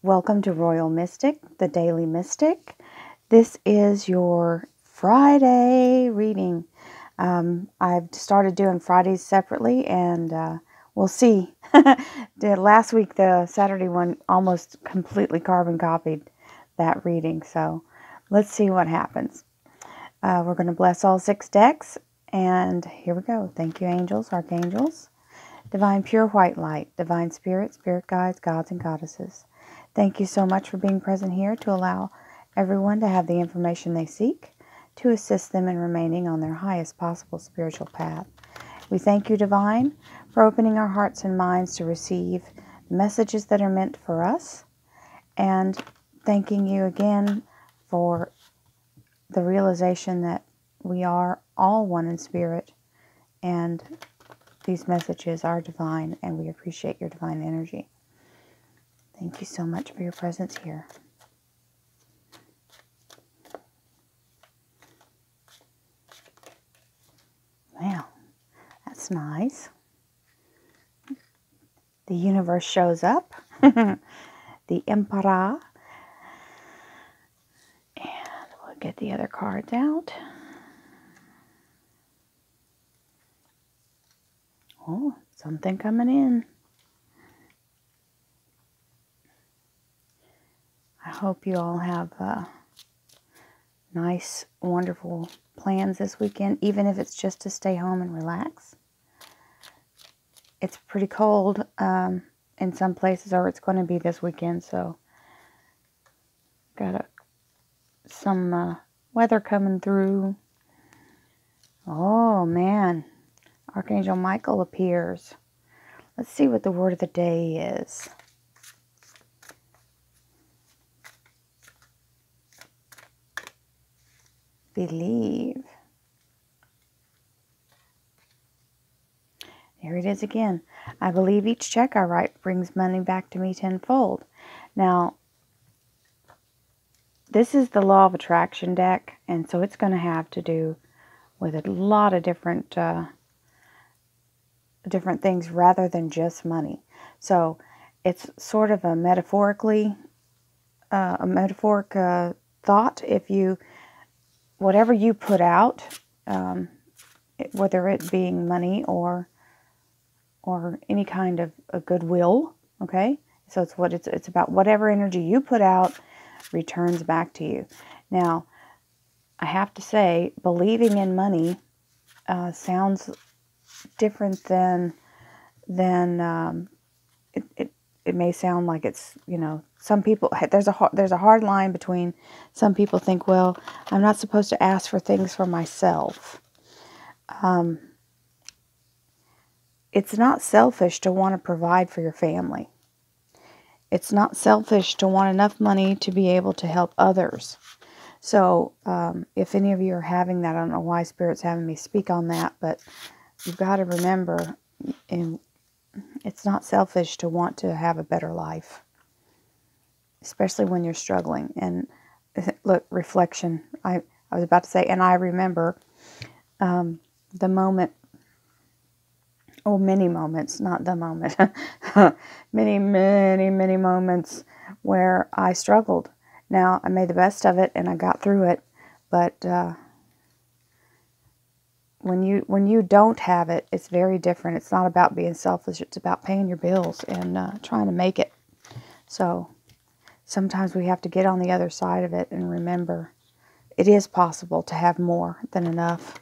Welcome to Royal Mystic, the Daily Mystic. This is your Friday reading. I've started doing Fridays separately, and we'll see. Last week, the Saturday one almost completely carbon copied that reading, so let's see what happens. We're going to bless all 6 decks, and here we go. Thank you, angels, archangels, divine pure white light, divine spirit, spirit guides, gods and goddesses. Thank you so much for being present here to allow everyone to have the information they seek to assist them in remaining on their highest possible spiritual path. We thank you, Divine, for opening our hearts and minds to receive the messages that are meant for us, and thanking you again for the realization that we are all one in spirit, and these messages are divine, and we appreciate your divine energy. Thank you so much for your presence here. Wow, that's nice. The universe shows up. The Emperor. And we'll get the other cards out. Oh, something coming in. I hope you all have nice, wonderful plans this weekend, even if it's just to stay home and relax. It's pretty cold in some places, or it's going to be this weekend, so got some weather coming through. Oh, man. Archangel Michael appears. Let's see what the word of the day is. Believe. There it is again. I believe each check I write brings money back to me tenfold. Now, this is the Law of Attraction deck, and so it's going to have to do with a lot of different things rather than just money. So it's sort of a metaphoric thought. If you, whatever you put out, whether it being money or any kind of a goodwill, okay? So it's about whatever energy you put out returns back to you. Now, I have to say, believing in money sounds different than it may sound like it's, you know, some people, there's a hard line between, some people think, well, I'm not supposed to ask for things for myself. It's not selfish to want to provide for your family. It's not selfish to want enough money to be able to help others. So if any of you are having that, I don't know why Spirit's having me speak on that, but you've got to remember, it's not selfish to want to have a better life, especially when you're struggling. And look, reflection. I was about to say, and I remember the moment, oh, many moments, not the moment, many, many, many moments where I struggled. Now, I made the best of it, and I got through it, but when you don't have it, it's very different. It's not about being selfish. It's about paying your bills and trying to make it. So sometimes we have to get on the other side of it and remember it is possible to have more than enough.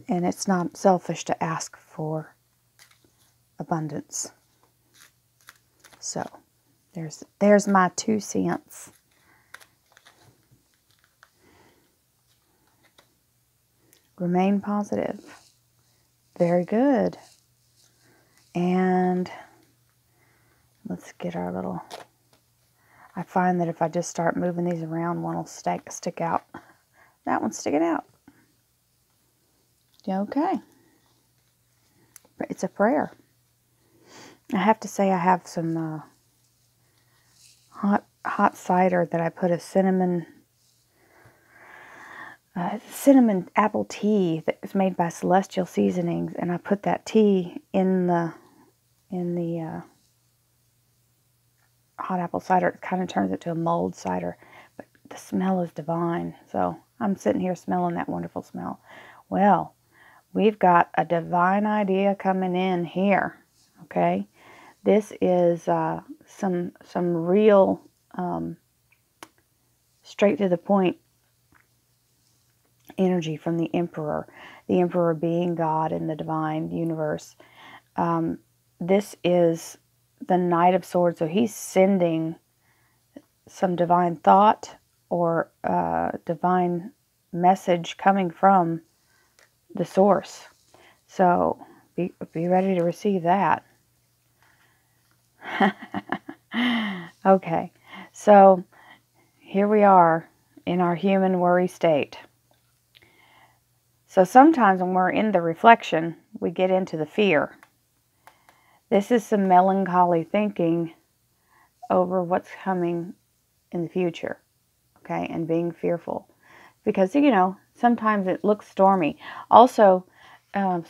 And it's not selfish to ask for abundance. So there's my 2 cents. Remain positive. Very good. And let's get our little... I find that if I just start moving these around, one will stick out. That one's sticking out. Okay. It's a prayer. I have to say I have some hot cider that I put a cinnamon apple tea that is made by Celestial Seasonings, and I put that tea in the hot apple cider. It kind of turns it to a mulled cider. But the smell is divine. So I'm sitting here smelling that wonderful smell. Well, we've got a divine idea coming in here. Okay. This is some real straight to the point energy from the Emperor. The Emperor being God in the divine universe. This is the Knight of Swords. So he's sending some divine thought or divine message coming from the source. So be ready to receive that. Okay, so here we are in our human worry state. So sometimes when we're in the reflection, we get into the fear. This is some melancholy thinking over what's coming in the future, okay, and being fearful. Because, you know, sometimes it looks stormy. Also,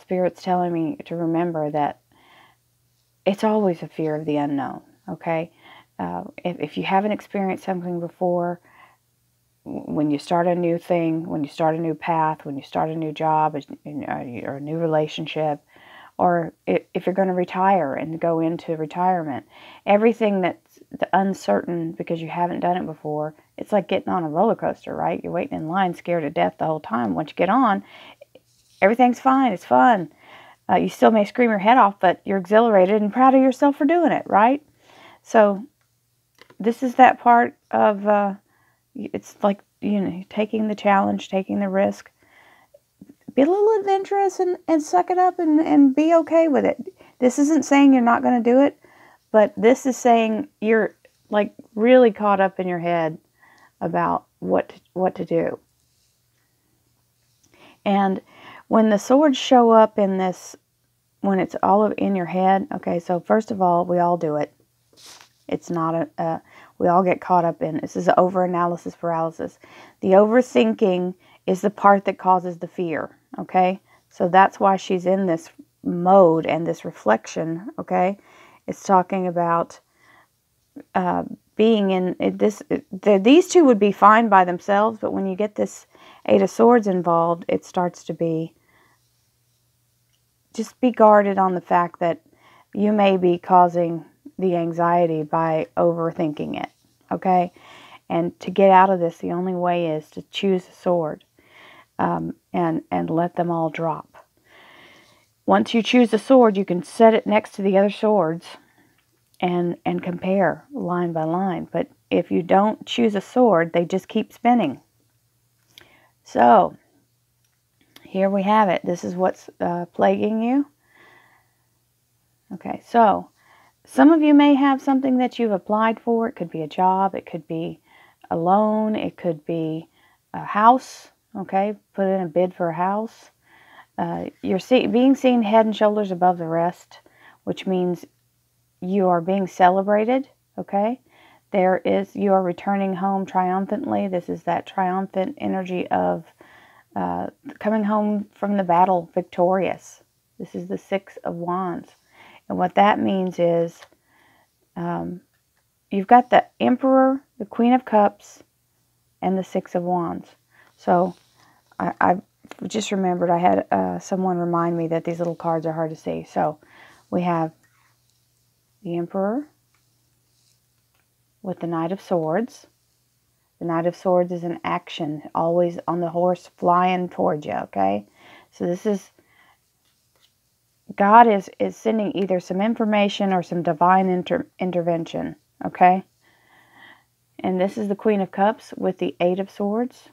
Spirit's telling me to remember that it's always a fear of the unknown, okay? If you haven't experienced something before, when you start a new thing, when you start a new path, when you start a new job or a new relationship, or if you're going to retire and go into retirement, everything that's uncertain because you haven't done it before, it's like getting on a roller coaster, right? You're waiting in line scared to death the whole time. Once you get on, everything's fine. It's fun. You still may scream your head off, but you're exhilarated and proud of yourself for doing it, right? So this is that part of, it's like, you know, taking the challenge, taking the risk. Be a little adventurous and suck it up and be okay with it. This isn't saying you're not going to do it, but this is saying you're like really caught up in your head about what to do. And when the swords show up in this, when it's all in your head, okay, so first of all, we all do it. It's not we all get caught up in, this is over-analysis paralysis. The overthinking is the part that causes the fear, okay? So that's why she's in this mode and this reflection, okay? It's talking about being in this, these two would be fine by themselves, but when you get this Eight of Swords involved, it starts to be, just be guarded on the fact that you may be causing the anxiety by overthinking it, okay? And to get out of this, the only way is to choose a sword and let them all drop. Once you choose a sword, you can set it next to the other swords and compare line by line. But if you don't choose a sword, they just keep spinning. So here we have it. This is what's plaguing you. Okay, so some of you may have something that you've applied for. It could be a job. It could be a loan. It could be a house. Okay, put in a bid for a house. You're being seen head and shoulders above the rest, which means you are being celebrated. Okay, you are returning home triumphantly. This is that triumphant energy of coming home from the battle victorious. This is the Six of Wands. And what that means is you've got the Emperor, the Queen of Cups, and the Six of Wands. So I just remembered I had someone remind me that these little cards are hard to see. So we have the Emperor with the Knight of Swords. The Knight of Swords is an action, always on the horse flying towards you, okay? So this is, God is sending either some information or some divine intervention, okay? And this is the Queen of Cups with the Eight of Swords.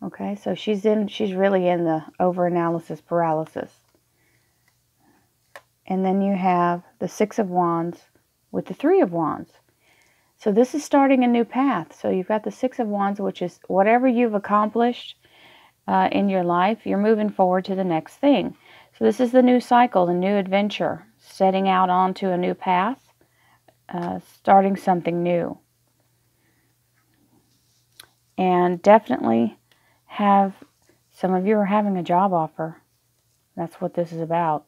Okay, so she's really in the over-analysis paralysis. And then you have the Six of Wands with the Three of Wands. So this is starting a new path. So you've got the Six of Wands, which is whatever you've accomplished in your life, you're moving forward to the next thing. So this is the new cycle, the new adventure, setting out onto a new path, starting something new. And definitely some of you are having a job offer. That's what this is about.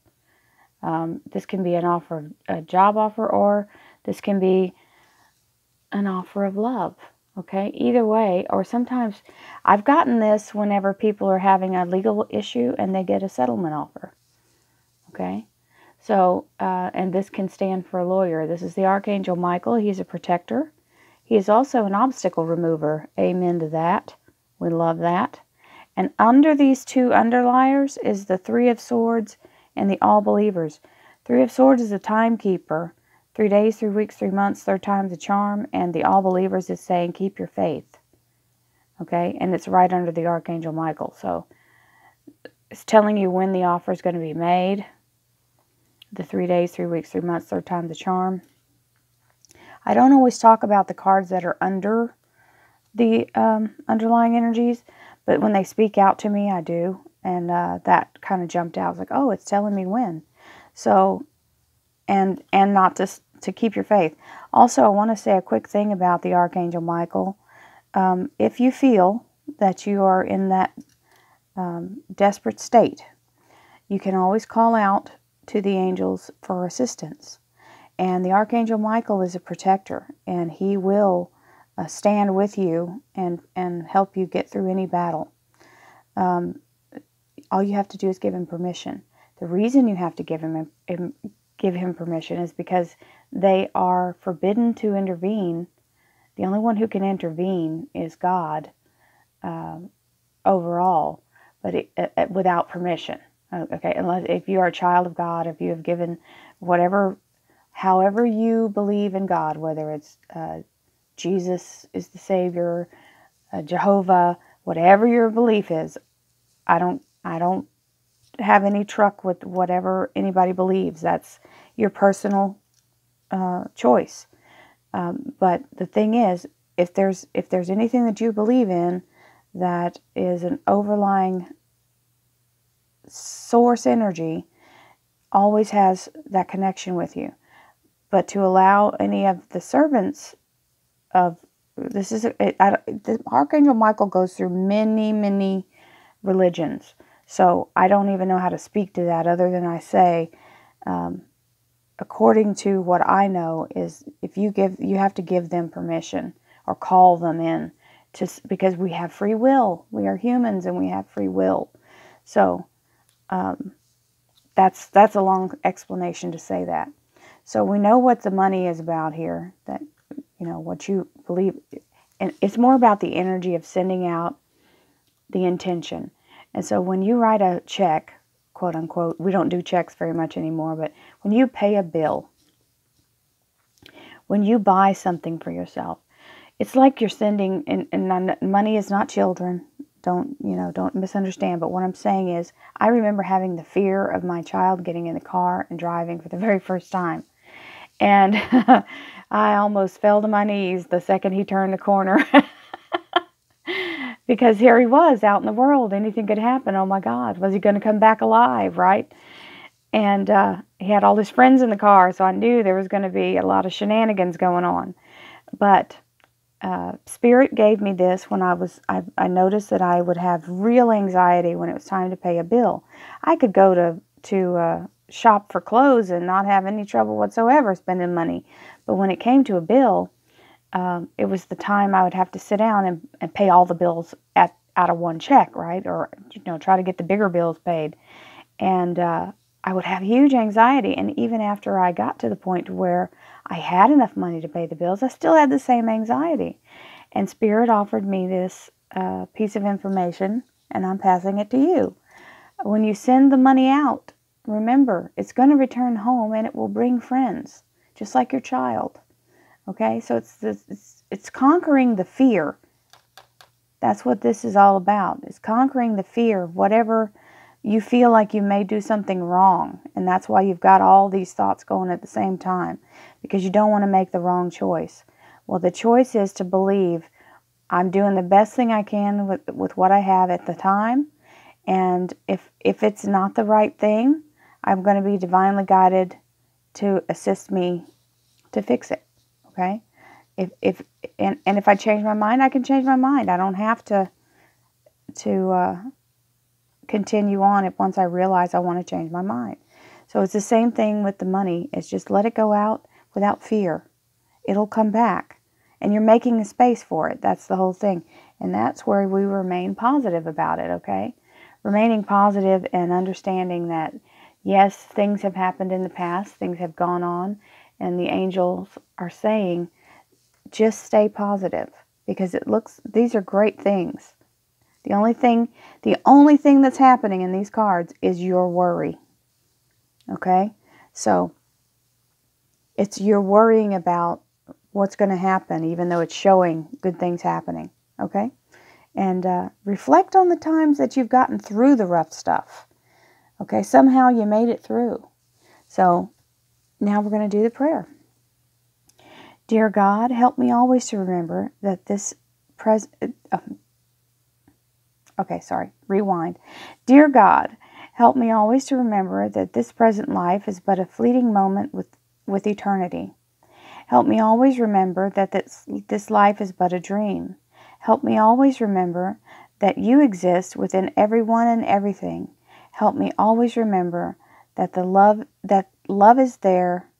This can be an offer, a job offer, or this can be an offer of love. Okay, either way, or sometimes I've gotten this whenever people are having a legal issue and they get a settlement offer. Okay, so, and this can stand for a lawyer. This is the Archangel Michael. He's a protector. He is also an obstacle remover. Amen to that. We love that. And under these two underliers is the Three of Swords and the All Believers. Three of Swords is a timekeeper. 3 days, 3 weeks, 3 months, third time's a charm. And the All Believers is saying, keep your faith. Okay? And it's right under the Archangel Michael. So it's telling you when the offer is going to be made. The 3 days, 3 weeks, 3 months, third time's a charm. I don't always talk about the cards that are under the underlying energies, but when they speak out to me, I do. And that kind of jumped out. I was like, oh, it's telling me when. So, and not to keep your faith. Also, I want to say a quick thing about the Archangel Michael. If you feel that you are in that desperate state, you can always call out to the angels for assistance. And the Archangel Michael is a protector, and he will stand with you and help you get through any battle. All you have to do is give him permission. The reason you have to give him permission is because they are forbidden to intervene. The only one who can intervene is God overall, but without permission. Okay, unless if you are a child of God, if you have given however you believe in God, whether it's Jesus is the Savior, Jehovah, whatever your belief is, I don't have any truck with whatever anybody believes. That's your personal choice. But the thing is, if there's anything that you believe in that is an overlying source energy, always has that connection with you. But to allow any of the servants of the Archangel Michael goes through many religions. So I don't even know how to speak to that other than I say, according to what I know, is if you have to give them permission or call them in, because we have free will. We are humans and we have free will. So that's a long explanation to say that. So we know what the money is about here, that, what you believe. And it's more about the energy of sending out the intention. And so when you write a check, quote unquote, we don't do checks very much anymore, but when you pay a bill, when you buy something for yourself, it's like you're sending, and money is not children. Don't misunderstand. But what I'm saying is, I remember having the fear of my child getting in the car and driving for the very first time. And I almost fell to my knees the second he turned the corner. Because here he was out in the world. Anything could happen. Oh my God. Was he going to come back alive, right? And he had all his friends in the car, so I knew there was going to be a lot of shenanigans going on. But Spirit gave me this when I noticed that I would have real anxiety when it was time to pay a bill. I could go to shop for clothes and not have any trouble whatsoever spending money. But when it came to a bill, it was the time I would have to sit down and pay all the bills out of one check, right? Or, try to get the bigger bills paid. And I would have huge anxiety. And even after I got to the point where I had enough money to pay the bills, I still had the same anxiety. And Spirit offered me this piece of information, and I'm passing it to you. When you send the money out, remember, it's going to return home and it will bring friends, just like your child. Okay, so it's conquering the fear. That's what this is all about. It's conquering the fear of whatever you feel like you may do something wrong. And that's why you've got all these thoughts going at the same time, because you don't want to make the wrong choice. Well, the choice is to believe I'm doing the best thing I can with what I have at the time. And if it's not the right thing, I'm going to be divinely guided to assist me to fix it. Okay? If I change my mind, I can change my mind. I don't have to continue on if once I realize I want to change my mind. So it's the same thing with the money. It's just let it go out without fear. It'll come back. And you're making a space for it. That's the whole thing. And that's where we remain positive about it, okay? Remaining positive and understanding that, yes, things have happened in the past. Things have gone on. And the angels are saying, just stay positive. Because these are great things. The only thing that's happening in these cards is your worry. Okay? So, you're worrying about what's going to happen, even though it's showing good things happening. Okay? And reflect on the times that you've gotten through the rough stuff. Okay? Somehow you made it through. So, now we're going to do the prayer. Dear God, help me always to remember that this rewind. Dear God, help me always to remember that this present life is but a fleeting moment with eternity. Help me always remember that this life is but a dream. Help me always remember that you exist within everyone and everything. Help me always remember that love is there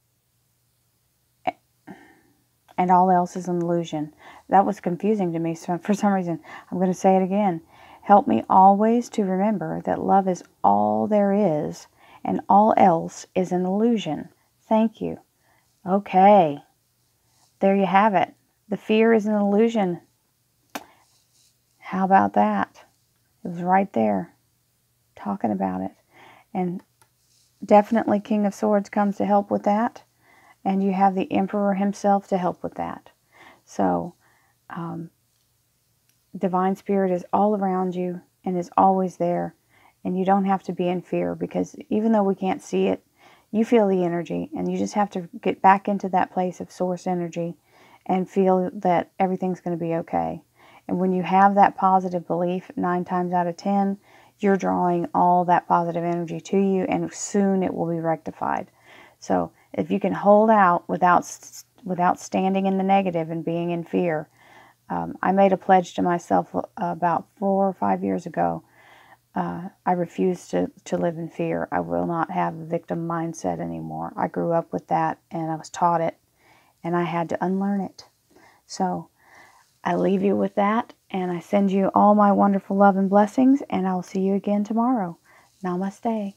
and all else is an illusion. That was confusing to me, so for some reason I'm going to say it again. Help me always to remember that love is all there is, and all else is an illusion. Thank you. Okay. There you have it. The fear is an illusion. How about that? It was right there, talking about it. And definitely King of Swords comes to help with that. And you have the Emperor himself to help with that. So, Divine Spirit is all around you and is always there. And you don't have to be in fear, because even though we can't see it, you feel the energy. And you just have to get back into that place of source energy and feel that everything's going to be okay. And when you have that positive belief, 9 times out of 10, you're drawing all that positive energy to you, and soon it will be rectified. So if you can hold out without standing in the negative and being in fear. I made a pledge to myself about 4 or 5 years ago. I refuse to live in fear. I will not have a victim mindset anymore. I grew up with that, and I was taught it, and I had to unlearn it. So I leave you with that, and I send you all my wonderful love and blessings, and I'll see you again tomorrow. Namaste.